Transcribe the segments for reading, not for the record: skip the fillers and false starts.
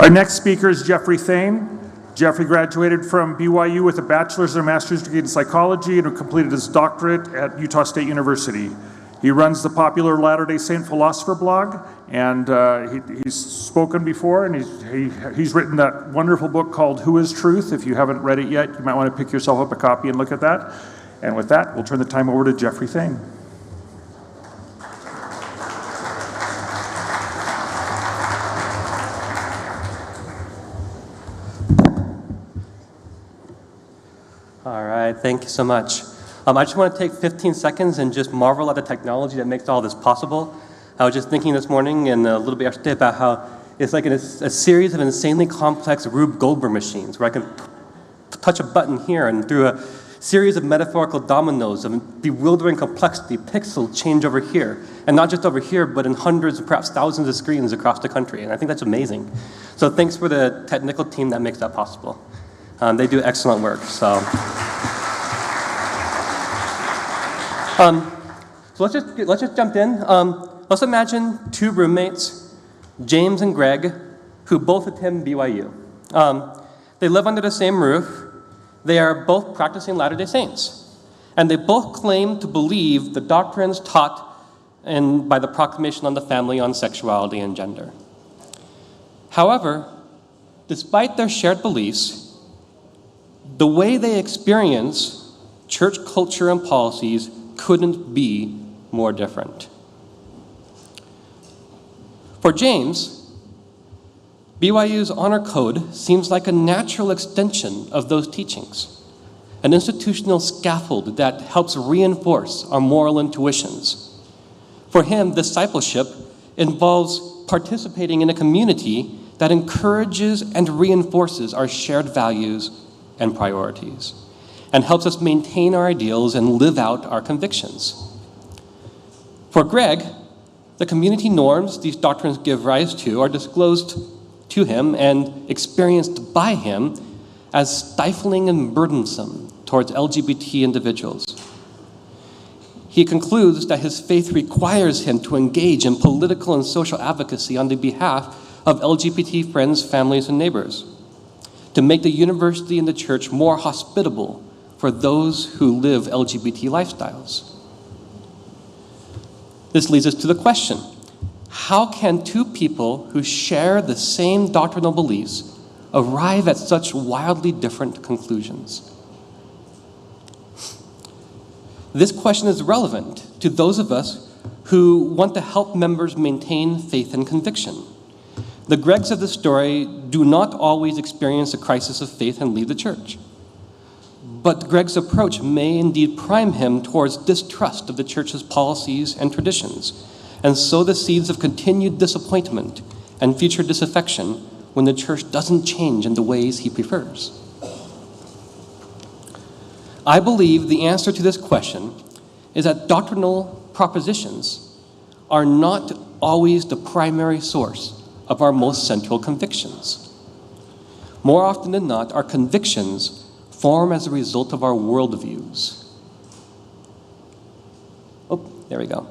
Our next speaker is Jeffrey Thayne. Jeffrey graduated from BYU with a bachelor's and a master's degree in psychology and completed his doctorate at Utah State University. He runs the popular Latter-day Saint philosopher blog, and he's spoken before, and he's written that wonderful book called Who is Truth? If you haven't read it yet, you might want to pick yourself up a copy and look at that. And with that, we'll turn the time over to Jeffrey Thayne. All right, thank you so much. I just want to take 15 seconds and just marvel at the technology that makes all this possible. I was just thinking this morning and a little bit yesterday about how it's like a series of insanely complex Rube Goldberg machines where I can touch a button here and through a series of metaphorical dominoes of bewildering complexity, pixels change over here. And not just over here, but in hundreds, perhaps thousands of screens across the country. And I think that's amazing. So thanks for the technical team that makes that possible. They do excellent work. So let's just jump in. Let's imagine two roommates, James and Greg, who both attend BYU. They live under the same roof. They are both practicing Latter-day Saints. And they both claim to believe the doctrines taught by the Proclamation on the Family on Sexuality and Gender. However, despite their shared beliefs, the way they experience church culture and policies couldn't be more different. For James, BYU's honor code seems like a natural extension of those teachings, an institutional scaffold that helps reinforce our moral intuitions. For him, discipleship involves participating in a community that encourages and reinforces our shared values and priorities, and helps us maintain our ideals and live out our convictions. For Greg, the community norms these doctrines give rise to are disclosed to him and experienced by him as stifling and burdensome towards LGBT individuals. He concludes that his faith requires him to engage in political and social advocacy on the behalf of LGBT friends, families, and neighbors, to make the university and the church more hospitable for those who live LGBT lifestyles. This leads us to the question, how can two people who share the same doctrinal beliefs arrive at such wildly different conclusions? This question is relevant to those of us who want to help members maintain faith and conviction. The Gregs of the story do not always experience a crisis of faith and leave the church. But Greg's approach may indeed prime him towards distrust of the church's policies and traditions, and sow the seeds of continued disappointment and future disaffection when the church doesn't change in the ways he prefers. I believe the answer to this question is that doctrinal propositions are not always the primary source of our most central convictions. More often than not, our convictions form as a result of our worldviews. Oh, there we go.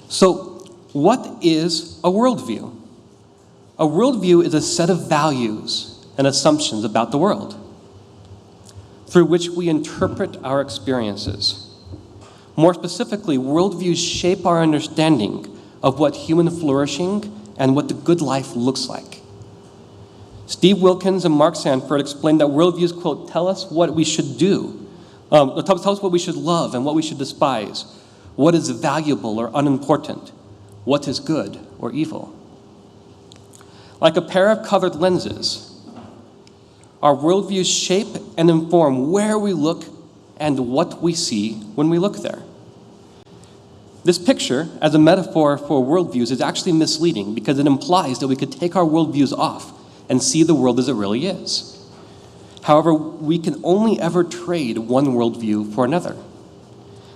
So, what is a worldview? A worldview is a set of values and assumptions about the world through which we interpret our experiences. More specifically, worldviews shape our understanding of what human flourishing and what the good life looks like. Steve Wilkins and Mark Sanford explained that worldviews, quote, tell us what we should do, tell us what we should love and what we should despise, what is valuable or unimportant, what is good or evil. Like a pair of colored lenses, our worldviews shape and inform where we look and what we see when we look there. This picture, as a metaphor for worldviews, is actually misleading because it implies that we could take our worldviews off and see the world as it really is. However, we can only ever trade one worldview for another.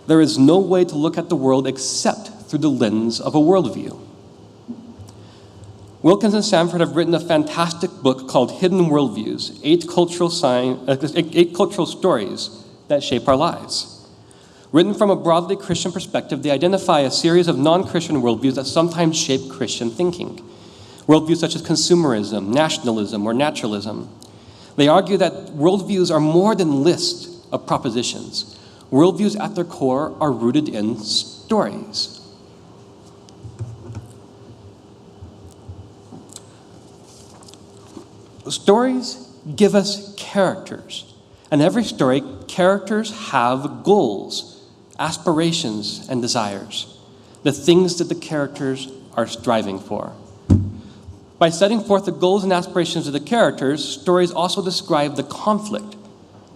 There is no way to look at the world except through the lens of a worldview. Wilkins and Sanford have written a fantastic book called Hidden Worldviews, 8 cultural stories that shape our lives. Written from a broadly Christian perspective, they identify a series of non-Christian worldviews that sometimes shape Christian thinking. Worldviews such as consumerism, nationalism, or naturalism. They argue that worldviews are more than lists of propositions. Worldviews at their core are rooted in stories. Stories give us characters. In every story, characters have goals, aspirations, and desires, the things that the characters are striving for. By setting forth the goals and aspirations of the characters, stories also describe the conflict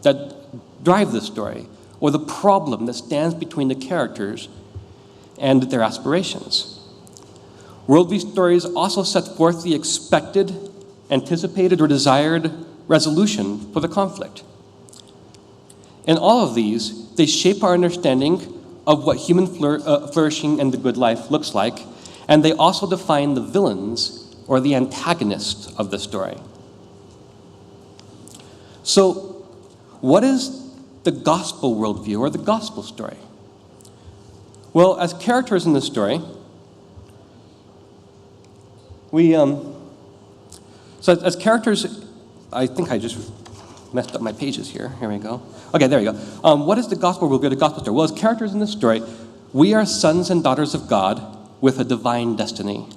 that drive the story, or the problem that stands between the characters and their aspirations. Worldview stories also set forth the expected, anticipated, or desired resolution for the conflict. In all of these, they shape our understanding of what human flourishing and the good life looks like, and they also define the villains or the antagonists of the story. So, what is the gospel worldview or the gospel story? Well, as characters in the story, as characters, I think I just messed up my pages here. Here we go. Okay, there you go. What is the gospel worldview, the gospel story? Well, as characters in this story, we are sons and daughters of God with a divine destiny.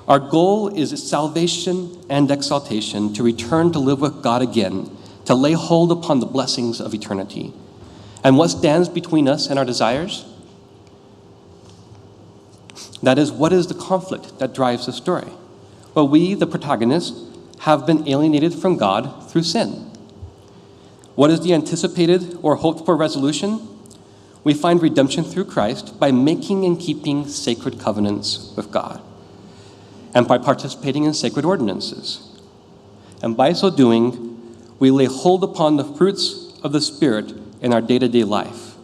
Our goal is salvation and exaltation, to return to live with God again, to lay hold upon the blessings of eternity. And what stands between us and our desires? That is, what is the conflict that drives the story? Well, we, the protagonists, have been alienated from God through sin. What is the anticipated or hoped for resolution? We find redemption through Christ by making and keeping sacred covenants with God, and by participating in sacred ordinances. And by so doing, we lay hold upon the fruits of the Spirit in our day-to-day life.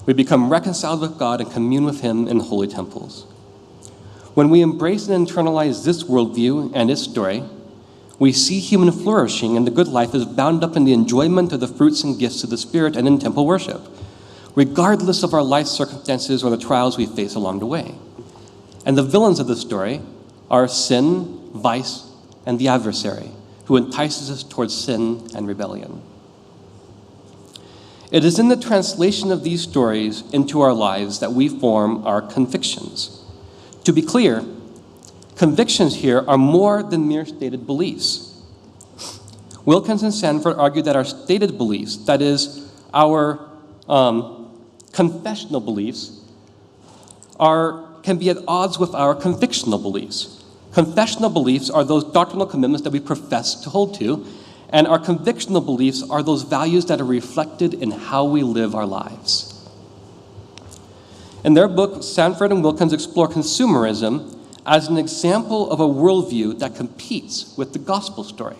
We become reconciled with God and commune with Him in holy temples. When we embrace and internalize this worldview and its story, we see human flourishing and the good life is bound up in the enjoyment of the fruits and gifts of the Spirit and in temple worship, regardless of our life circumstances or the trials we face along the way. And the villains of the story are sin, vice, and the adversary, who entices us towards sin and rebellion. It is in the translation of these stories into our lives that we form our convictions. To be clear, convictions here are more than mere stated beliefs. Wilkins and Sanford argue that our stated beliefs, that is, our confessional beliefs, can be at odds with our convictional beliefs. Confessional beliefs are those doctrinal commitments that we profess to hold to, and our convictional beliefs are those values that are reflected in how we live our lives. In their book, Sanford and Wilkins explore consumerism as an example of a worldview that competes with the gospel story.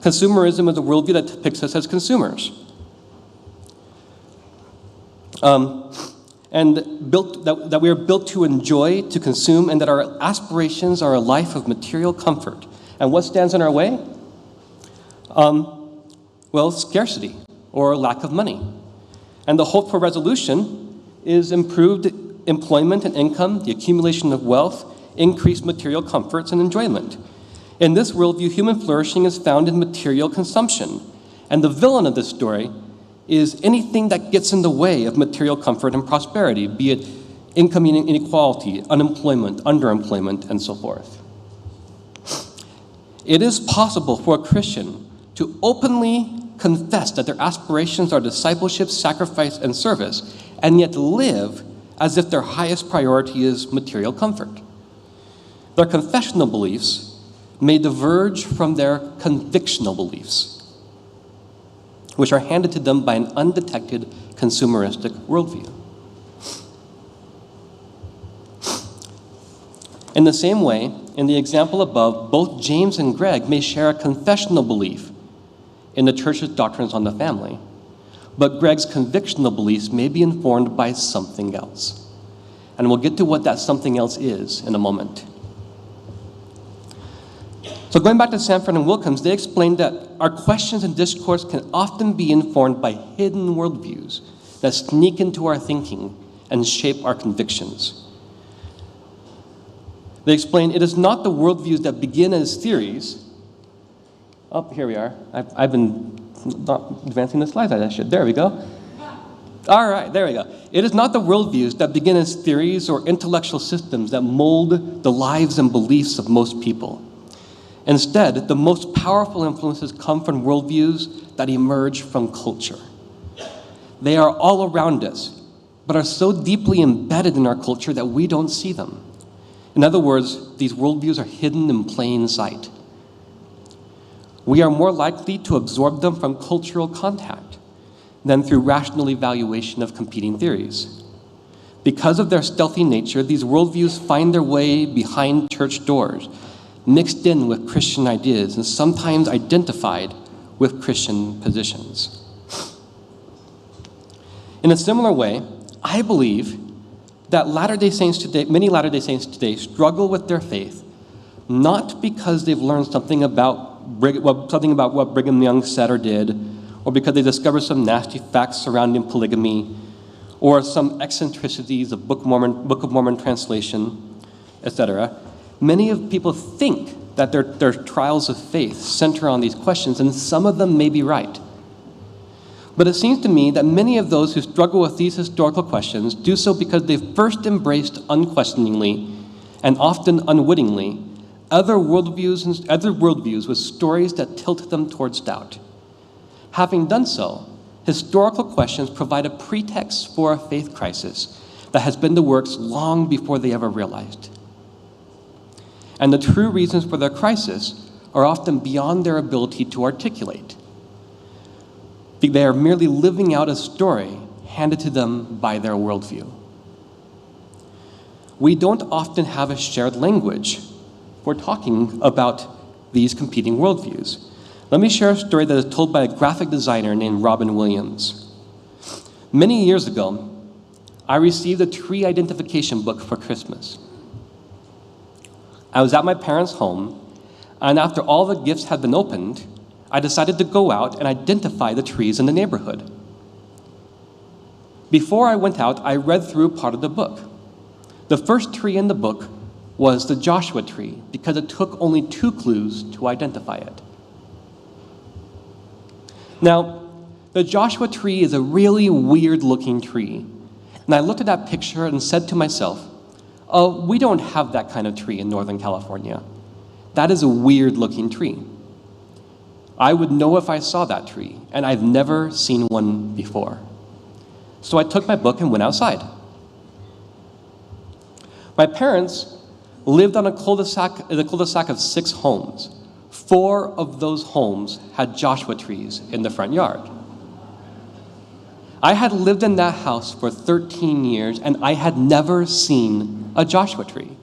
Consumerism is a worldview that depicts us as consumers. And that we are built to enjoy, to consume, and that our aspirations are a life of material comfort. And what stands in our way? Well, scarcity or lack of money. And the hope for resolution is improved employment and income, the accumulation of wealth, increased material comforts and enjoyment. In this worldview, human flourishing is found in material consumption. And the villain of this story is anything that gets in the way of material comfort and prosperity, be it income inequality, unemployment, underemployment, and so forth. It is possible for a Christian to openly confess that their aspirations are discipleship, sacrifice, and service, and yet live as if their highest priority is material comfort. Their confessional beliefs may diverge from their convictional beliefs, which are handed to them by an undetected consumeristic worldview. In the same way, in the example above, both James and Greg may share a confessional belief in the church's doctrines on the family, but Greg's convictional beliefs may be informed by something else. And we'll get to what that something else is in a moment. So going back to Sanford and Wilkins, they explained that our questions and discourse can often be informed by hidden worldviews that sneak into our thinking and shape our convictions. They explain it is not the worldviews that begin as theories. Oh, here we are. I've been not advancing the slides as I should. There we go. All right, there we go. It is not the worldviews that begin as theories or intellectual systems that mold the lives and beliefs of most people. Instead, the most powerful influences come from worldviews that emerge from culture. They are all around us, but are so deeply embedded in our culture that we don't see them. In other words, these worldviews are hidden in plain sight. We are more likely to absorb them from cultural contact than through rational evaluation of competing theories. Because of their stealthy nature, these worldviews find their way behind church doors, mixed in with Christian ideas, and sometimes identified with Christian positions. In a similar way, I believe that many Latter-day Saints today struggle with their faith, not because they've learned something about what Brigham Young said or did, or because they discovered some nasty facts surrounding polygamy, or some eccentricities of Book of Mormon translation, etc. Many of people think that their trials of faith center on these questions, and some of them may be right. But it seems to me that many of those who struggle with these historical questions do so because they've first embraced unquestioningly, and often unwittingly, other worldviews with stories that tilt them towards doubt. Having done so, historical questions provide a pretext for a faith crisis that has been the works long before they ever realized. And the true reasons for their crisis are often beyond their ability to articulate. They are merely living out a story handed to them by their worldview. We don't often have a shared language for talking about these competing worldviews. Let me share a story that is told by a graphic designer named Robin Williams. Many years ago, I received a tree identification book for Christmas. I was at my parents' home, and after all the gifts had been opened, I decided to go out and identify the trees in the neighborhood. Before I went out, I read through part of the book. The first tree in the book was the Joshua tree, because it took only 2 clues to identify it. Now, the Joshua tree is a really weird-looking tree, and I looked at that picture and said to myself, oh, we don't have that kind of tree in Northern California. That is a weird-looking tree. I would know if I saw that tree, and I've never seen one before. So I took my book and went outside. My parents lived on a cul-de-sac of 6 homes. 4 of those homes had Joshua trees in the front yard. I had lived in that house for 13 years, and I had never seen a Joshua tree.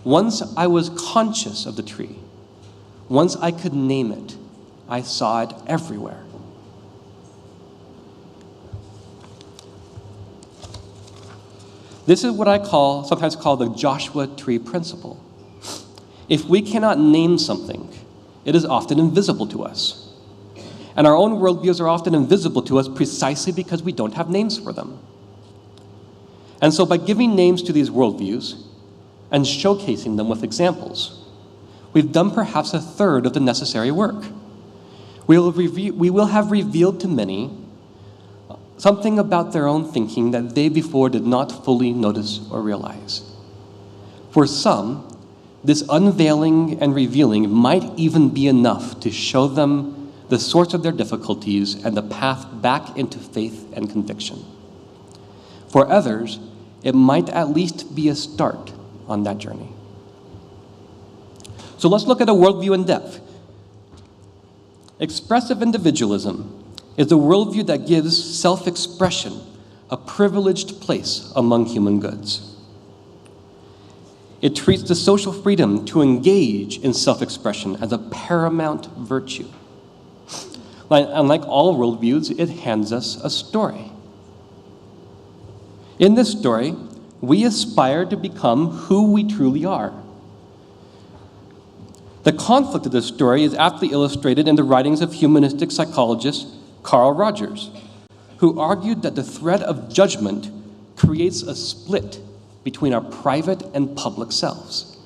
Once I was conscious of the tree, once I could name it, I saw it everywhere. This is what I sometimes call the Joshua tree principle. If we cannot name something, it is often invisible to us. And our own worldviews are often invisible to us precisely because we don't have names for them. And so by giving names to these worldviews and showcasing them with examples, we've done perhaps a third of the necessary work. We will have revealed to many something about their own thinking that they before did not fully notice or realize. For some, this unveiling and revealing might even be enough to show them the source of their difficulties and the path back into faith and conviction. For others, it might at least be a start on that journey. So let's look at a worldview in depth. Expressive individualism is a worldview that gives self-expression a privileged place among human goods. It treats the social freedom to engage in self-expression as a paramount virtue. Unlike all worldviews, it hands us a story. In this story, we aspire to become who we truly are. The conflict of this story is aptly illustrated in the writings of humanistic psychologist Carl Rogers, who argued that the threat of judgment creates a split between our private and public selves.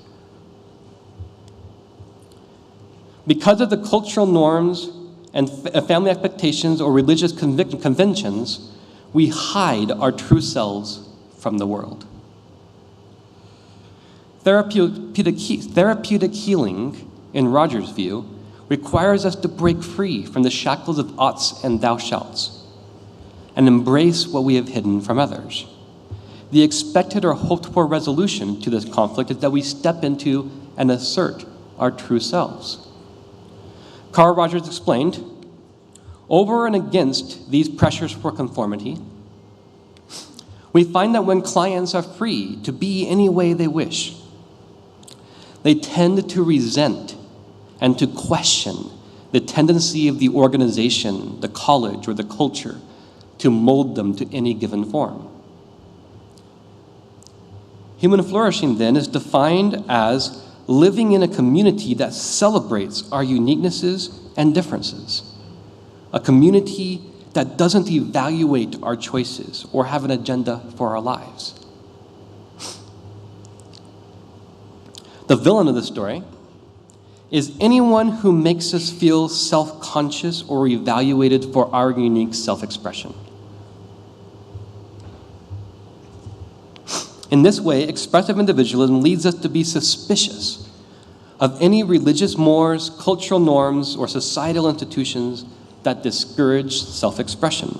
Because of the cultural norms and family expectations or religious conventions, we hide our true selves from the world. Therapeutic healing, in Rogers' view, requires us to break free from the shackles of oughts and thou shalts and embrace what we have hidden from others. The expected or hoped-for resolution to this conflict is that we step into and assert our true selves. Carl Rogers explained, over and against these pressures for conformity, we find that when clients are free to be any way they wish, they tend to resent and to question the tendency of the organization, the college, or the culture to mold them to any given form. Human flourishing, then, is defined as living in a community that celebrates our uniquenesses and differences, a community that doesn't evaluate our choices or have an agenda for our lives. The villain of the story is anyone who makes us feel self-conscious or evaluated for our unique self-expression. In this way, expressive individualism leads us to be suspicious of any religious mores, cultural norms, or societal institutions that discourage self-expression.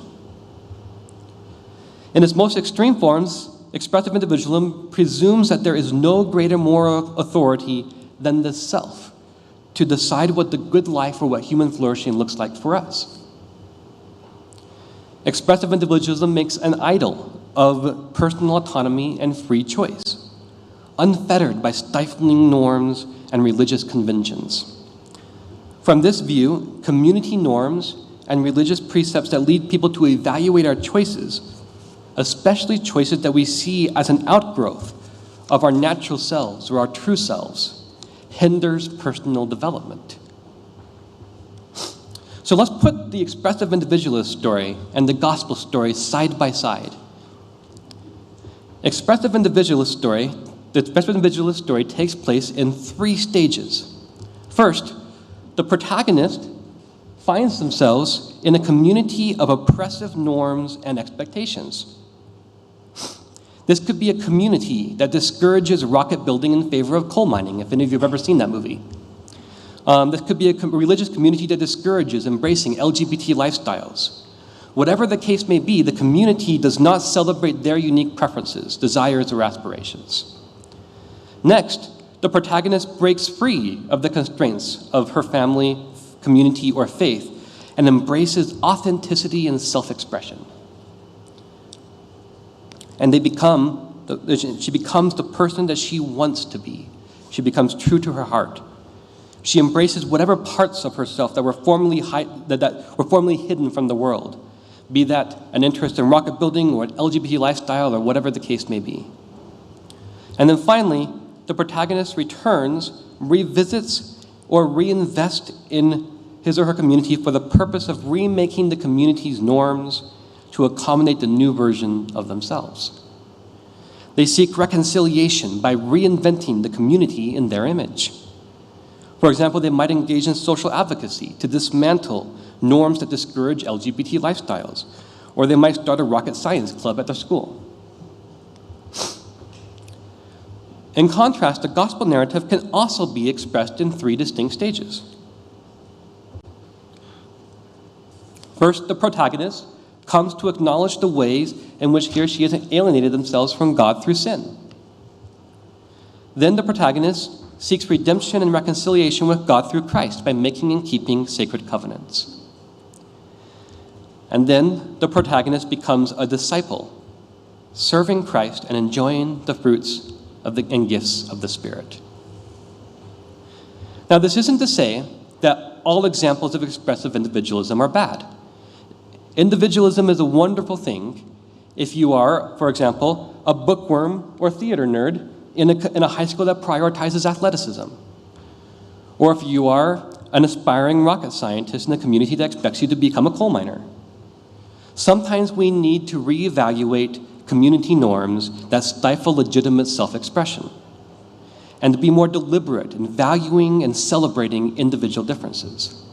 In its most extreme forms, expressive individualism presumes that there is no greater moral authority than the self to decide what the good life or what human flourishing looks like for us. Expressive individualism makes an idol of personal autonomy and free choice, unfettered by stifling norms and religious conventions. From this view, community norms and religious precepts that lead people to evaluate our choices, especially choices that we see as an outgrowth of our natural selves or our true selves, hinders personal development. So let's put the expressive individualist story and the gospel story side by side. The expressive individualist story takes place in 3 stages. First, the protagonist finds themselves in a community of oppressive norms and expectations. This could be a community that discourages rocket building in favor of coal mining, if any of you have ever seen that movie. This could be a religious community that discourages embracing LGBT lifestyles. Whatever the case may be, the community does not celebrate their unique preferences, desires, or aspirations. Next, the protagonist breaks free of the constraints of her family, community, or faith and embraces authenticity and self-expression. And she becomes the person that she wants to be. She becomes true to her heart. She embraces whatever parts of herself that were formerly hidden from the world, be that an interest in rocket building or an LGBT lifestyle or whatever the case may be. And then finally, the protagonist returns, revisits, or reinvests in his or her community for the purpose of remaking the community's norms to accommodate the new version of themselves. They seek reconciliation by reinventing the community in their image. For example, they might engage in social advocacy to dismantle norms that discourage LGBT lifestyles, or they might start a rocket science club at their school. In contrast, the gospel narrative can also be expressed in 3 distinct stages. First, the protagonist comes to acknowledge the ways in which he or she has alienated themselves from God through sin. Then the protagonist seeks redemption and reconciliation with God through Christ by making and keeping sacred covenants. And then the protagonist becomes a disciple, serving Christ and enjoying the fruits and gifts of the Spirit. Now, this isn't to say that all examples of expressive individualism are bad. Individualism is a wonderful thing if you are, for example, a bookworm or theater nerd in a high school that prioritizes athleticism. Or if you are an aspiring rocket scientist in a community that expects you to become a coal miner. Sometimes we need to reevaluate community norms that stifle legitimate self-expression, and to be more deliberate in valuing and celebrating individual differences.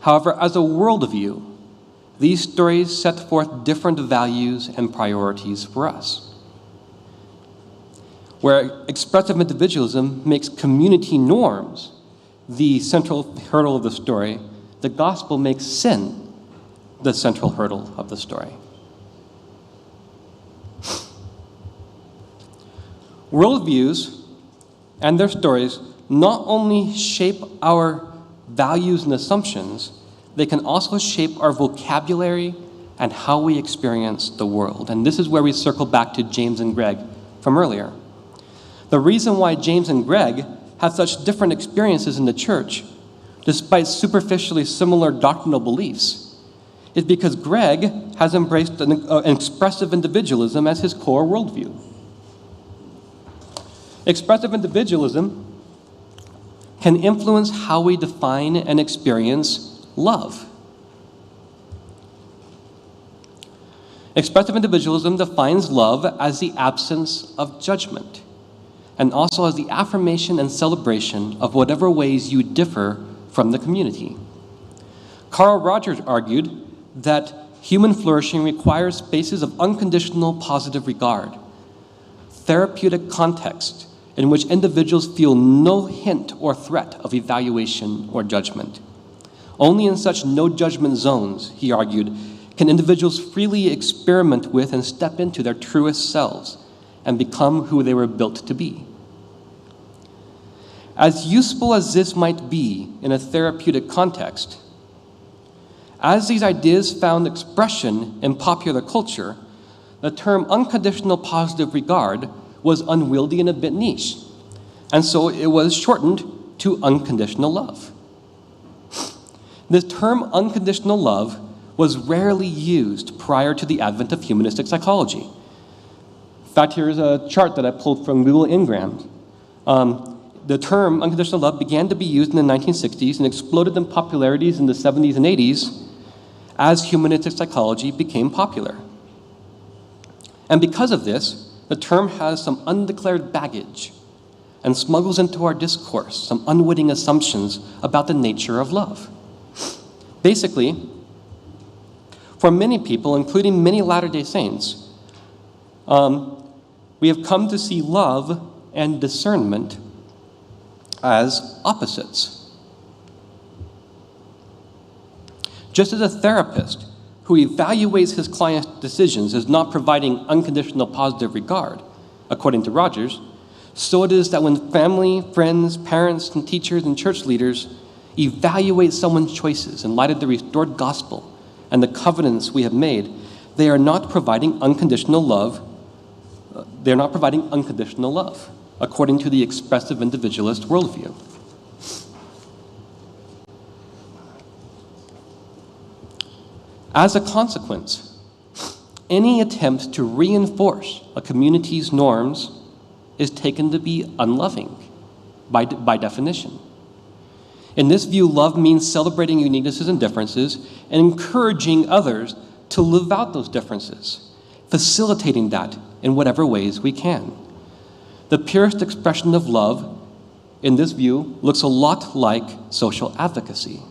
However, as a worldview, these stories set forth different values and priorities for us. Where expressive individualism makes community norms the central hurdle of the story, the gospel makes sin the central hurdle of the story. Worldviews and their stories not only shape our values and assumptions, they can also shape our vocabulary and how we experience the world. And this is where we circle back to James and Greg from earlier. The reason why James and Greg have such different experiences in the church, despite superficially similar doctrinal beliefs, is because Greg has embraced an expressive individualism as his core worldview. Expressive individualism can influence how we define and experience love. Expressive individualism defines love as the absence of judgment, and also as the affirmation and celebration of whatever ways you differ from the community. Carl Rogers argued that human flourishing requires spaces of unconditional positive regard, therapeutic context in which individuals feel no hint or threat of evaluation or judgment. Only in such no-judgment zones, he argued, can individuals freely experiment with and step into their truest selves and become who they were built to be. As useful as this might be in a therapeutic context, as these ideas found expression in popular culture, the term unconditional positive regard was unwieldy and a bit niche, and so it was shortened to unconditional love. The term unconditional love was rarely used prior to the advent of humanistic psychology. In fact, here's a chart that I pulled from Google Ngrams. The term unconditional love began to be used in the 1960s and exploded in popularity in the 70s and 80s as humanistic psychology became popular. And because of this, the term has some undeclared baggage and smuggles into our discourse some unwitting assumptions about the nature of love. Basically, for many people, including many Latter-day Saints, we have come to see love and discernment as opposites. Just as a therapist who evaluates his client's decisions as not providing unconditional positive regard, according to Rogers, so it is that when family, friends, parents, and teachers and church leaders evaluate someone's choices in light of the restored gospel and the covenants we have made, they are not providing unconditional love. They're not providing unconditional love, according to the expressive individualist worldview. As a consequence, any attempt to reinforce a community's norms is taken to be unloving by definition. In this view, love means celebrating uniquenesses and differences and encouraging others to live out those differences, facilitating that in whatever ways we can. The purest expression of love, in this view, looks a lot like social advocacy.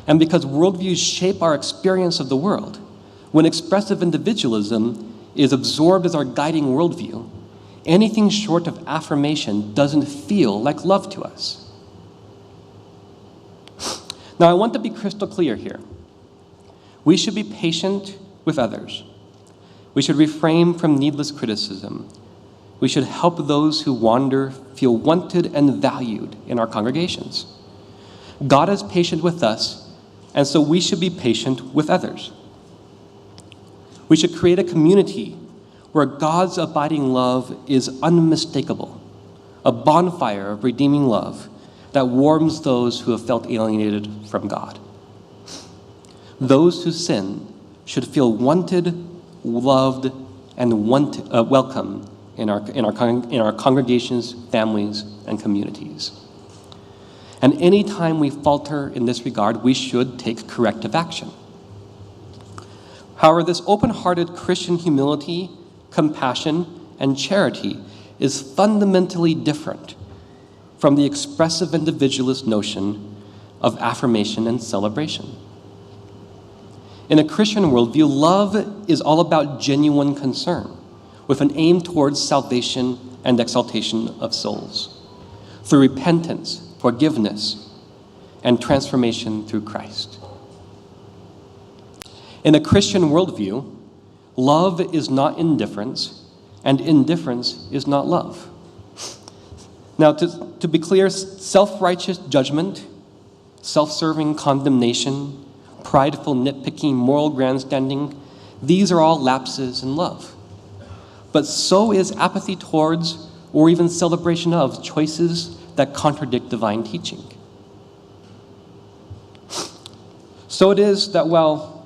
And because worldviews shape our experience of the world, when expressive individualism is absorbed as our guiding worldview, anything short of affirmation doesn't feel like love to us. Now, I want to be crystal clear here. We should be patient with others. We should refrain from needless criticism. We should help those who wander feel wanted and valued in our congregations. God is patient with us, and so we should be patient with others. We should create a community where God's abiding love is unmistakable, a bonfire of redeeming love that warms those who have felt alienated from God. Those who sin should feel wanted, loved, and welcome in our congregations, families, and communities. And any time we falter in this regard, we should take corrective action. However, this open-hearted Christian humility, compassion, and charity is fundamentally different from the expressive individualist notion of affirmation and celebration. In a Christian worldview, love is all about genuine concern, with an aim towards salvation and exaltation of souls, through repentance, forgiveness, and transformation through Christ. In a Christian worldview, love is not indifference, and indifference is not love. Now, to be clear, self-righteous judgment, self-serving condemnation, prideful nitpicking, moral grandstanding, these are all lapses in love. But so is apathy towards, or even celebration of, choices that contradict divine teaching. So it is that while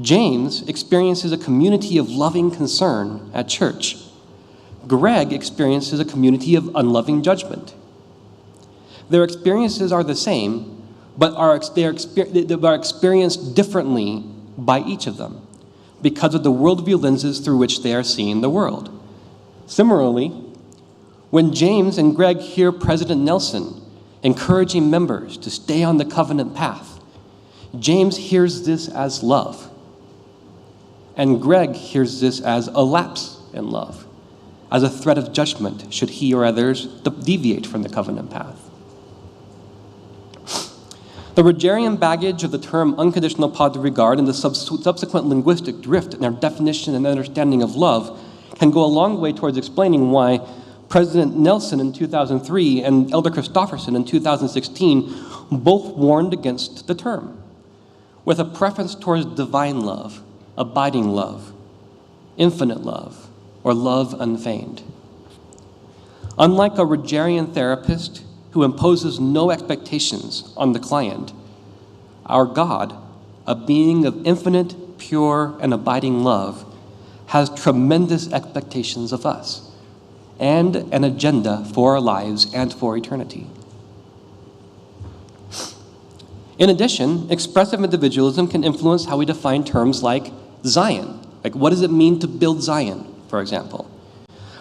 James experiences a community of loving concern at church, Greg experiences a community of unloving judgment. Their experiences are the same, but are experienced differently by each of them because of the worldview lenses through which they are seeing the world. Similarly, when James and Greg hear President Nelson encouraging members to stay on the covenant path, James hears this as love, and Greg hears this as a lapse in love, as a threat of judgment should he or others deviate from the covenant path. The Rogerian baggage of the term unconditional positive regard and the subsequent linguistic drift in our definition and understanding of love can go a long way towards explaining why President Nelson in 2003 and Elder Christofferson in 2016 both warned against the term, with a preference towards divine love, abiding love, infinite love, or love unfeigned. Unlike a Rogerian therapist who imposes no expectations on the client, our God, a being of infinite, pure, and abiding love, has tremendous expectations of us and an agenda for our lives and for eternity. In addition, expressive individualism can influence how we define terms like Zion. Like, what does it mean to build Zion, for example?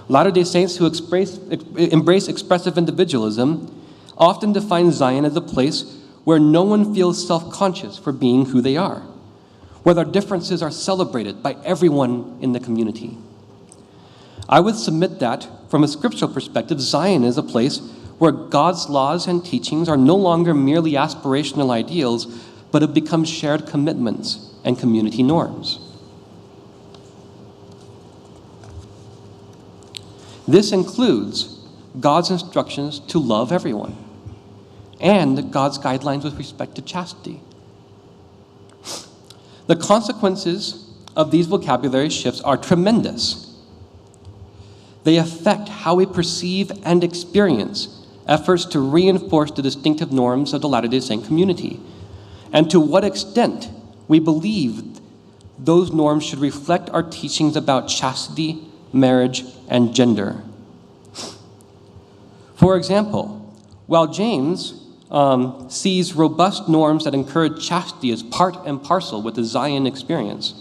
Latter-day Saints who embrace expressive individualism often define Zion as a place where no one feels self-conscious for being who they are, where their differences are celebrated by everyone in the community. I would submit that, from a scriptural perspective, Zion is a place where God's laws and teachings are no longer merely aspirational ideals, but have become shared commitments and community norms. This includes God's instructions to love everyone and God's guidelines with respect to chastity. The consequences of these vocabulary shifts are tremendous. They affect how we perceive and experience efforts to reinforce the distinctive norms of the Latter-day Saint community, and to what extent we believe those norms should reflect our teachings about chastity, marriage, and gender. For example, while James sees robust norms that encourage chastity as part and parcel with the Zion experience,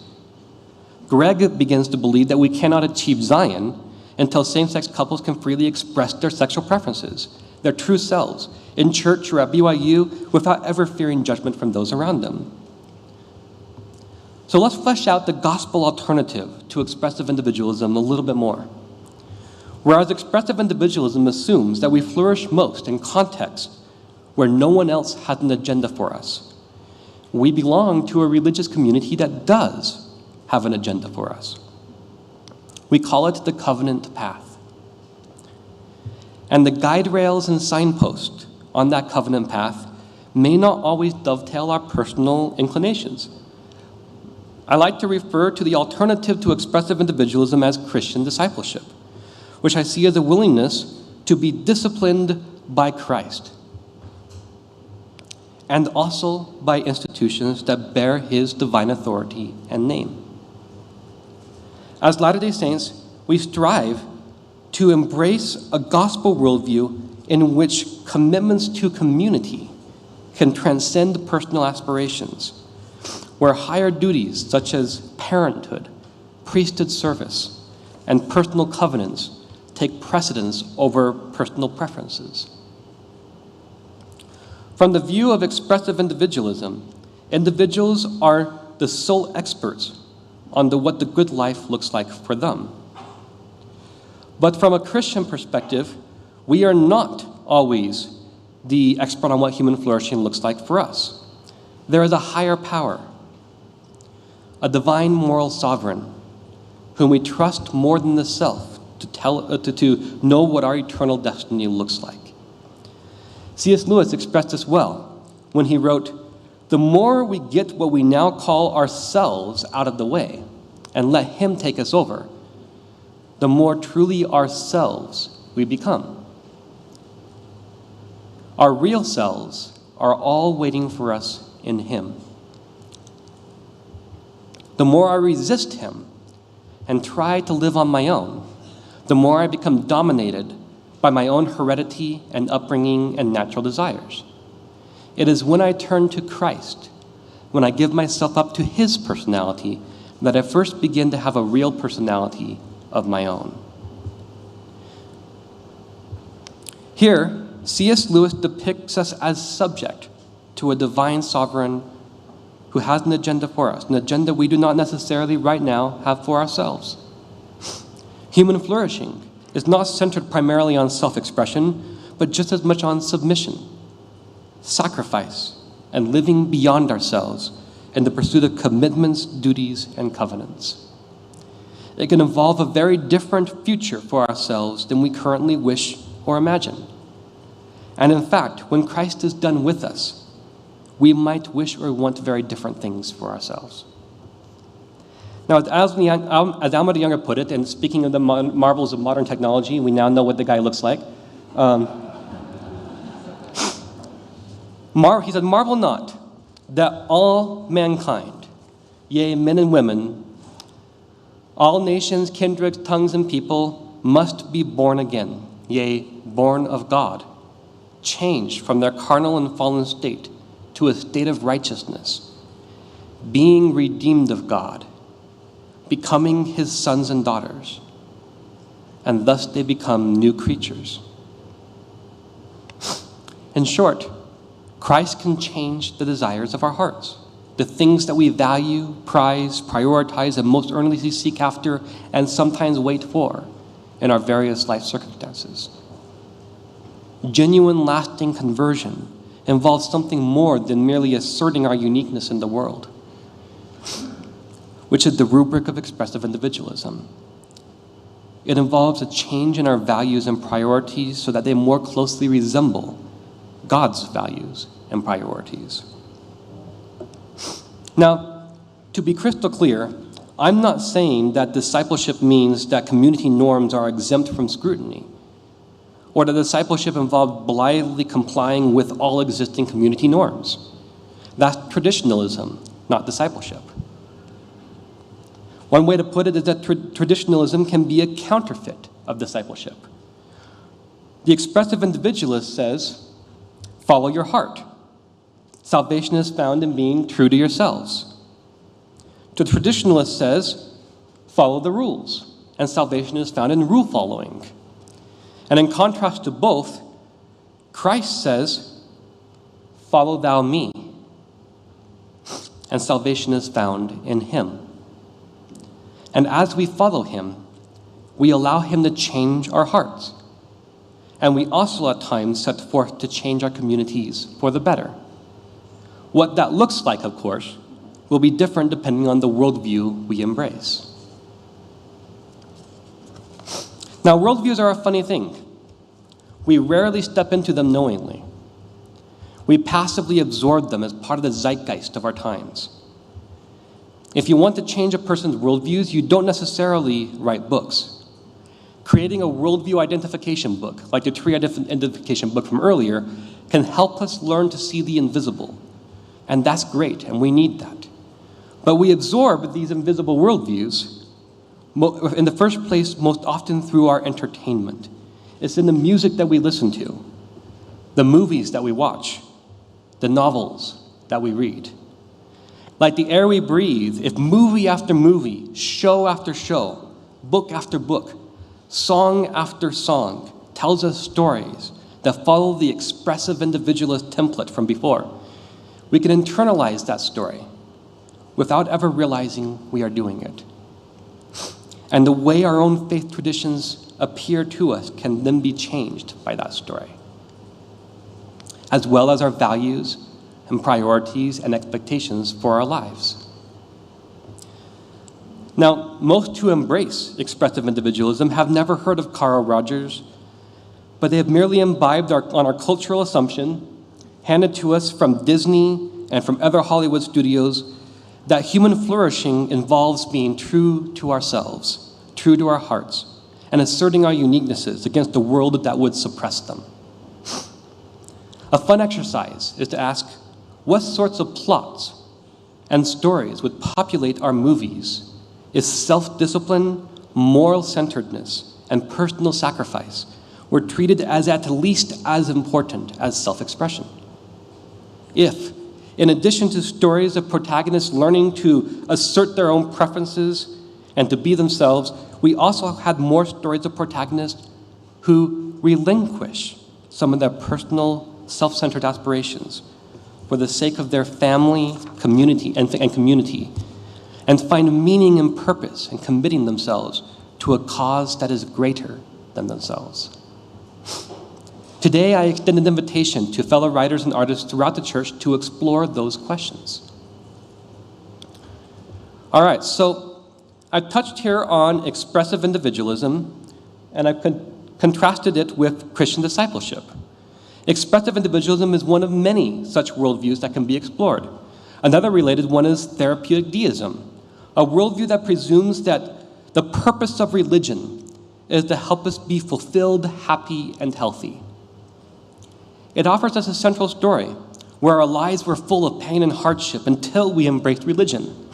Greg begins to believe that we cannot achieve Zion until same-sex couples can freely express their sexual preferences, their true selves, in church or at BYU without ever fearing judgment from those around them. So let's flesh out the gospel alternative to expressive individualism a little bit more. Whereas expressive individualism assumes that we flourish most in contexts where no one else has an agenda for us, we belong to a religious community that does have an agenda for us. We call it the covenant path. And the guide rails and signposts on that covenant path may not always dovetail our personal inclinations. I like to refer to the alternative to expressive individualism as Christian discipleship, which I see as a willingness to be disciplined by Christ and also by institutions that bear his divine authority and name. As Latter-day Saints, we strive to embrace a gospel worldview in which commitments to community can transcend personal aspirations, where higher duties such as parenthood, priesthood service, and personal covenants take precedence over personal preferences. From the view of expressive individualism, individuals are the sole experts on what the good life looks like for them. But from a Christian perspective, we are not always the expert on what human flourishing looks like for us. There is a higher power, a divine moral sovereign, whom we trust more than the self to know what our eternal destiny looks like. C.S. Lewis expressed this well when he wrote, "The more we get what we now call ourselves out of the way and let him take us over, the more truly ourselves we become. Our real selves are all waiting for us in him. The more I resist him and try to live on my own, the more I become dominated by my own heredity and upbringing and natural desires. It is when I turn to Christ, when I give myself up to his personality, that I first begin to have a real personality of my own." Here, C.S. Lewis depicts us as subject to a divine sovereign who has an agenda for us, an agenda we do not necessarily right now have for ourselves. Human flourishing is not centered primarily on self-expression, but just as much on submission, sacrifice, and living beyond ourselves in the pursuit of commitments, duties, and covenants. It can involve a very different future for ourselves than we currently wish or imagine. And in fact, when Christ is done with us, we might wish or want very different things for ourselves. Now, as Alma the Younger put it, and speaking of the marvels of modern technology, we now know what the guy looks like. He said, "Marvel not that all mankind, yea, men and women, all nations, kindreds, tongues, and people, must be born again, yea, born of God, changed from their carnal and fallen state to a state of righteousness, being redeemed of God, becoming his sons and daughters, and thus they become new creatures." In short, Christ can change the desires of our hearts, the things that we value, prize, prioritize, and most earnestly seek after, and sometimes wait for in our various life circumstances. Genuine, lasting conversion involves something more than merely asserting our uniqueness in the world, which is the rubric of expressive individualism. It involves a change in our values and priorities so that they more closely resemble God's values and priorities. Now, to be crystal clear, I'm not saying that discipleship means that community norms are exempt from scrutiny, or that discipleship involves blithely complying with all existing community norms. That's traditionalism, not discipleship. One way to put it is that traditionalism can be a counterfeit of discipleship. The expressive individualist says, follow your heart. Salvation is found in being true to yourselves. The traditionalist says, follow the rules, and salvation is found in rule following. And in contrast to both, Christ says, follow thou me, and salvation is found in him. And as we follow him, we allow him to change our hearts. And we also at times set forth to change our communities for the better. What that looks like, of course, will be different depending on the worldview we embrace. Now, worldviews are a funny thing. We rarely step into them knowingly. We passively absorb them as part of the zeitgeist of our times. If you want to change a person's worldviews, you don't necessarily write books. Creating a worldview identification book, like the tree identification book from earlier, can help us learn to see the invisible. And that's great, and we need that. But we absorb these invisible worldviews, in the first place, most often through our entertainment. It's in the music that we listen to, the movies that we watch, the novels that we read. Like the air we breathe, if movie after movie, show after show, book after book, song after song tells us stories that follow the expressive individualist template from before, we can internalize that story without ever realizing we are doing it. And the way our own faith traditions appear to us can then be changed by that story, as well as our values and priorities and expectations for our lives. Now, most who embrace expressive individualism have never heard of Carl Rogers, but they have merely imbibed on our cultural assumption, handed to us from Disney and from other Hollywood studios, that human flourishing involves being true to ourselves, true to our hearts, and asserting our uniquenesses against a world that would suppress them. A fun exercise is to ask, what sorts of plots and stories would populate our movies if self-discipline, moral centeredness, and personal sacrifice were treated as at least as important as self-expression? If, in addition to stories of protagonists learning to assert their own preferences and to be themselves, we also had more stories of protagonists who relinquish some of their personal, self-centered aspirations for the sake of their family, community, and find meaning and purpose in committing themselves to a cause that is greater than themselves. Today, I extend an invitation to fellow writers and artists throughout the church to explore those questions. All right, so I've touched here on expressive individualism, and I've contrasted it with Christian discipleship. Expressive individualism is one of many such worldviews that can be explored. Another related one is therapeutic deism, a worldview that presumes that the purpose of religion is to help us be fulfilled, happy, and healthy. It offers us a central story where our lives were full of pain and hardship until we embraced religion.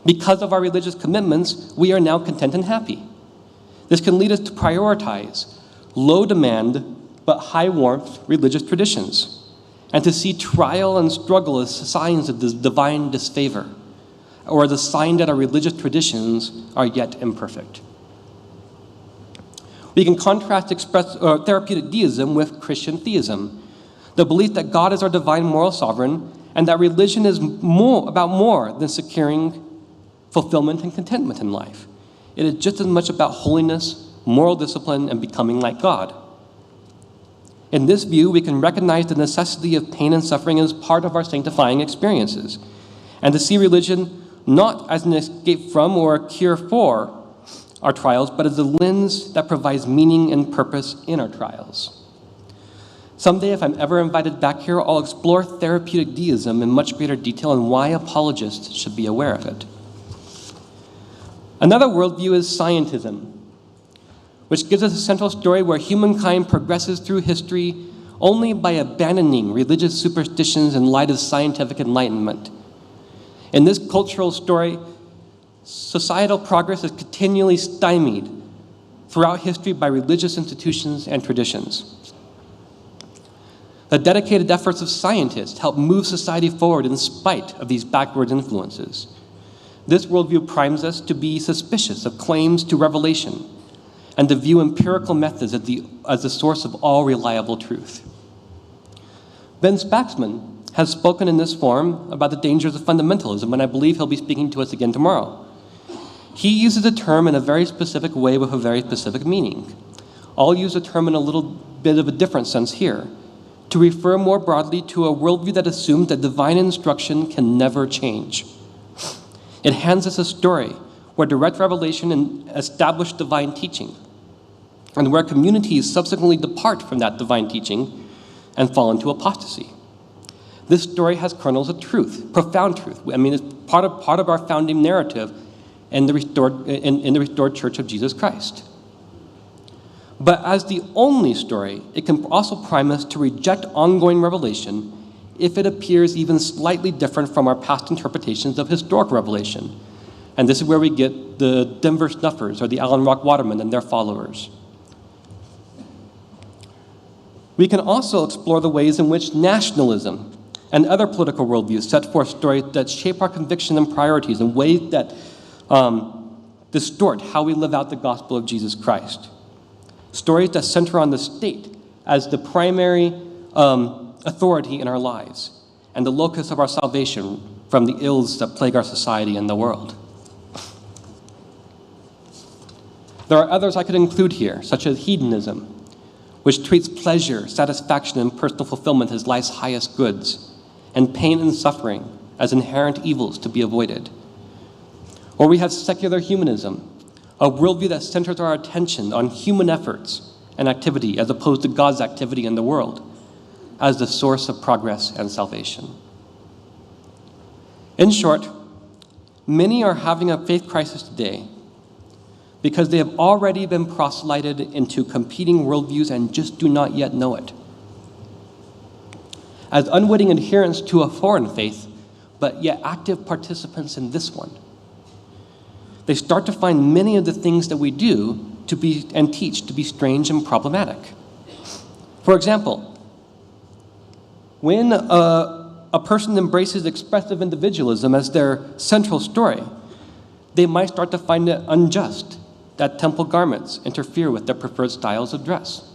Because of our religious commitments, we are now content and happy. This can lead us to prioritize low demand but high warmth religious traditions, and to see trial and struggle as signs of divine disfavor, or as a sign that our religious traditions are yet imperfect. We can contrast therapeutic deism with Christian theism, the belief that God is our divine moral sovereign, and that religion is about more than securing fulfillment and contentment in life. It is just as much about holiness, moral discipline, and becoming like God. In this view, we can recognize the necessity of pain and suffering as part of our sanctifying experiences, and to see religion not as an escape from or a cure for our trials, but as a lens that provides meaning and purpose in our trials. Someday, if I'm ever invited back here, I'll explore therapeutic deism in much greater detail and why apologists should be aware of it. Another worldview is Scientism, which gives us a central story where humankind progresses through history only by abandoning religious superstitions in light of scientific enlightenment. In this cultural story, societal progress is continually stymied throughout history by religious institutions and traditions. The dedicated efforts of scientists help move society forward in spite of these backward influences. This worldview primes us to be suspicious of claims to revelation and to view empirical methods as the source of all reliable truth. Ben Spaxman has spoken in this forum about the dangers of fundamentalism, and I believe he'll be speaking to us again tomorrow. He uses the term in a very specific way with a very specific meaning. I'll use the term in a little bit of a different sense here, to refer more broadly to a worldview that assumes that divine instruction can never change. It hands us a story where direct revelation established divine teaching, and where communities subsequently depart from that divine teaching and fall into apostasy. This story has kernels of truth, profound truth. I mean, it's part of our founding narrative in the restored Church of Jesus Christ. But as the only story, it can also prime us to reject ongoing revelation if it appears even slightly different from our past interpretations of historic revelation. And this is where we get the Denver Snuffers or the Allen Rock Watermen and their followers. We can also explore the ways in which nationalism and other political worldviews set forth stories that shape our conviction and priorities in ways that distort how we live out the gospel of Jesus Christ. Stories that center on the state as the primary authority in our lives and the locus of our salvation from the ills that plague our society and the world. There are others I could include here, such as hedonism, which treats pleasure, satisfaction, and personal fulfillment as life's highest goods, and pain and suffering as inherent evils to be avoided. Or we have secular humanism, a worldview that centers our attention on human efforts and activity as opposed to God's activity in the world as the source of progress and salvation. In short, many are having a faith crisis today because they have already been proselyted into competing worldviews and just do not yet know it. As unwitting adherents to a foreign faith, but yet active participants in this one, they start to find many of the things that we do and teach to be strange and problematic. For example, when a person embraces expressive individualism as their central story, they might start to find it unjust that temple garments interfere with their preferred styles of dress.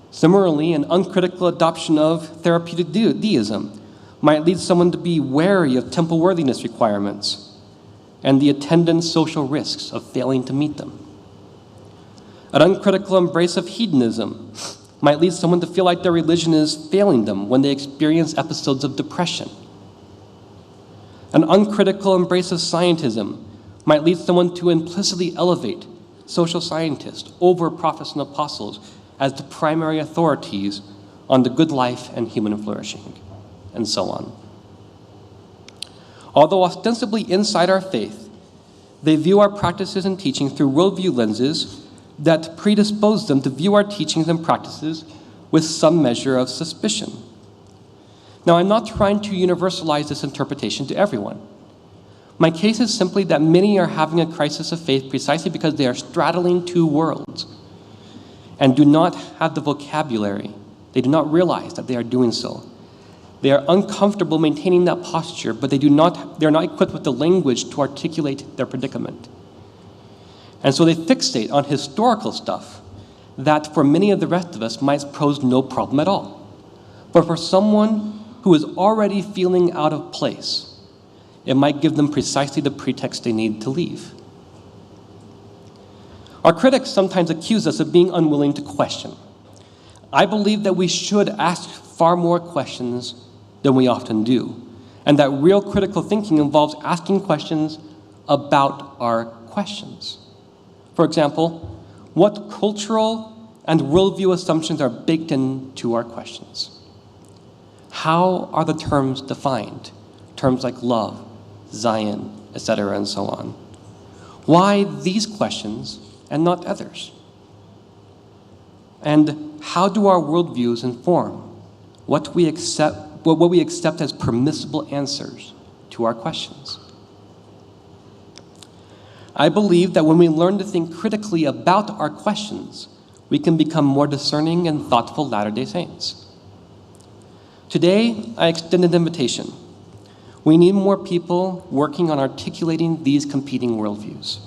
Similarly, an uncritical adoption of therapeutic deism might lead someone to be wary of temple worthiness requirements and the attendant social risks of failing to meet them. An uncritical embrace of hedonism might lead someone to feel like their religion is failing them when they experience episodes of depression. An uncritical embrace of scientism might lead someone to implicitly elevate social scientists over prophets and apostles as the primary authorities on the good life and human flourishing, and so on. Although ostensibly inside our faith, they view our practices and teaching through worldview lenses that predispose them to view our teachings and practices with some measure of suspicion. Now, I'm not trying to universalize this interpretation to everyone. My case is simply that many are having a crisis of faith precisely because they are straddling two worlds and do not have the vocabulary. They do not realize that they are doing so. They are uncomfortable maintaining that posture, but they are not equipped with the language to articulate their predicament. And so they fixate on historical stuff that for many of the rest of us might pose no problem at all. But for someone who is already feeling out of place, it might give them precisely the pretext they need to leave. Our critics sometimes accuse us of being unwilling to question. I believe that we should ask far more questions than we often do, and that real critical thinking involves asking questions about our questions. For example, what cultural and worldview assumptions are baked into our questions? How are the terms defined? Terms like love, Zion, etc., and so on. Why these questions and not others? And how do our worldviews inform what we accept as permissible answers to our questions? I believe that when we learn to think critically about our questions, we can become more discerning and thoughtful Latter-day Saints. Today, I extend an invitation. We need more people working on articulating these competing worldviews,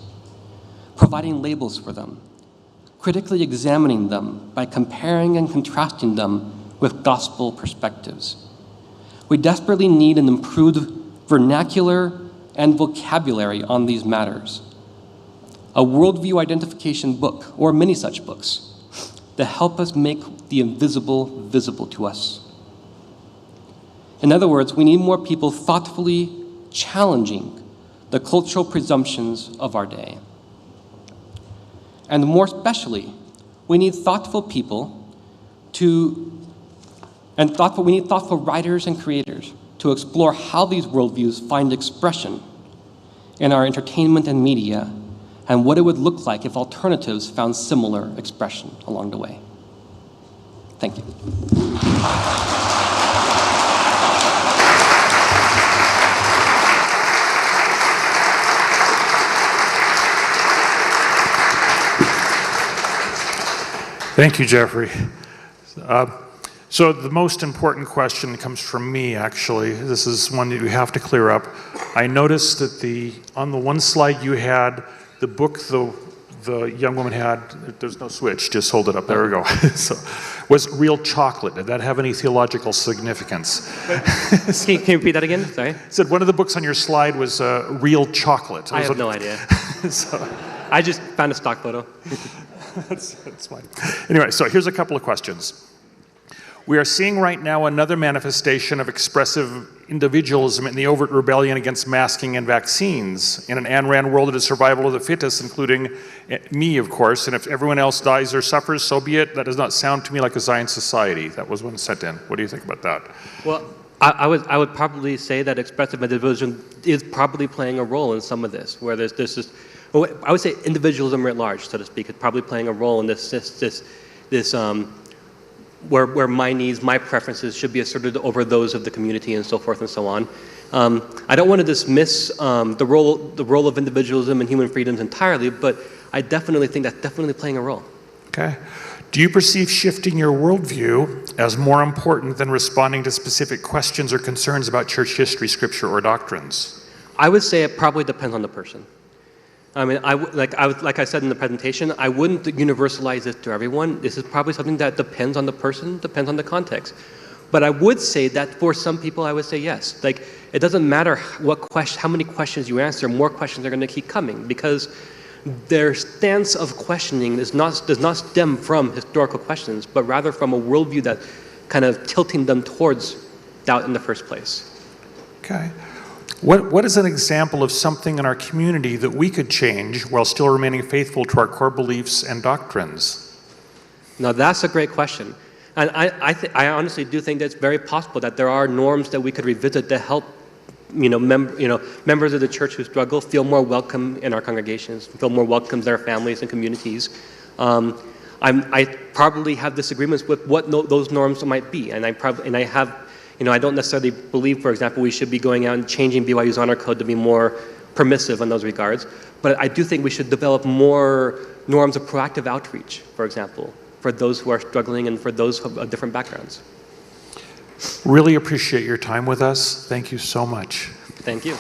providing labels for them, critically examining them by comparing and contrasting them with gospel perspectives. We desperately need an improved vernacular and vocabulary on these matters. A worldview identification book, or many such books, that help us make the invisible visible to us. In other words, we need more people thoughtfully challenging the cultural presumptions of our day. And more especially, we need thoughtful people we need thoughtful writers and creators to explore how these worldviews find expression in our entertainment and media, and what it would look like if alternatives found similar expression along the way. Thank you. Thank you, Jeffrey. So the most important question comes from me, actually. This is one that you have to clear up. I noticed that on the one slide you had the book the young woman had, there's no switch, just hold it up, there we go. So, was Real Chocolate. Did that have any theological significance? Can you repeat that again? Sorry. It said one of the books on your slide was Real Chocolate. I have no idea. So, I just found a stock photo. that's fine. Anyway, so here's a couple of questions. We are seeing right now another manifestation of expressive individualism in the overt rebellion against masking and vaccines. In an Ayn Rand world, it is survival of the fittest, including me, of course, and if everyone else dies or suffers, so be it. That does not sound to me like a Zion society. That was one sent in. What do you think about that? Well, I would probably say that expressive individualism is probably playing a role in some of this, where there's this, well, I would say individualism writ large, so to speak, is probably playing a role in this where my needs, my preferences should be asserted over those of the community and so forth and so on. I don't want to dismiss the role of individualism and human freedoms entirely, but I definitely think that's definitely playing a role. Okay. Do you perceive shifting your worldview as more important than responding to specific questions or concerns about church history, scripture, or doctrines? I would say it probably depends on the person. I mean, like I said in the presentation, I wouldn't universalize this to everyone. This is probably something that depends on the person, depends on the context. But I would say that for some people, I would say yes. Like, it doesn't matter how many questions you answer, more questions are going to keep coming, because their stance of questioning does not stem from historical questions, but rather from a worldview that kind of tilting them towards doubt in the first place. Okay. What is an example of something in our community that we could change while still remaining faithful to our core beliefs and doctrines? Now, that's a great question. And I honestly do think that it's very possible that there are norms that we could revisit to help members of the church who struggle feel more welcome in our congregations, feel more welcome in their families and communities. I probably have disagreements with what those norms might be, and I don't necessarily believe, for example, we should be going out and changing BYU's honor code to be more permissive in those regards. But I do think we should develop more norms of proactive outreach, for example, for those who are struggling and for those of different backgrounds. Really appreciate your time with us. Thank you so much. Thank you.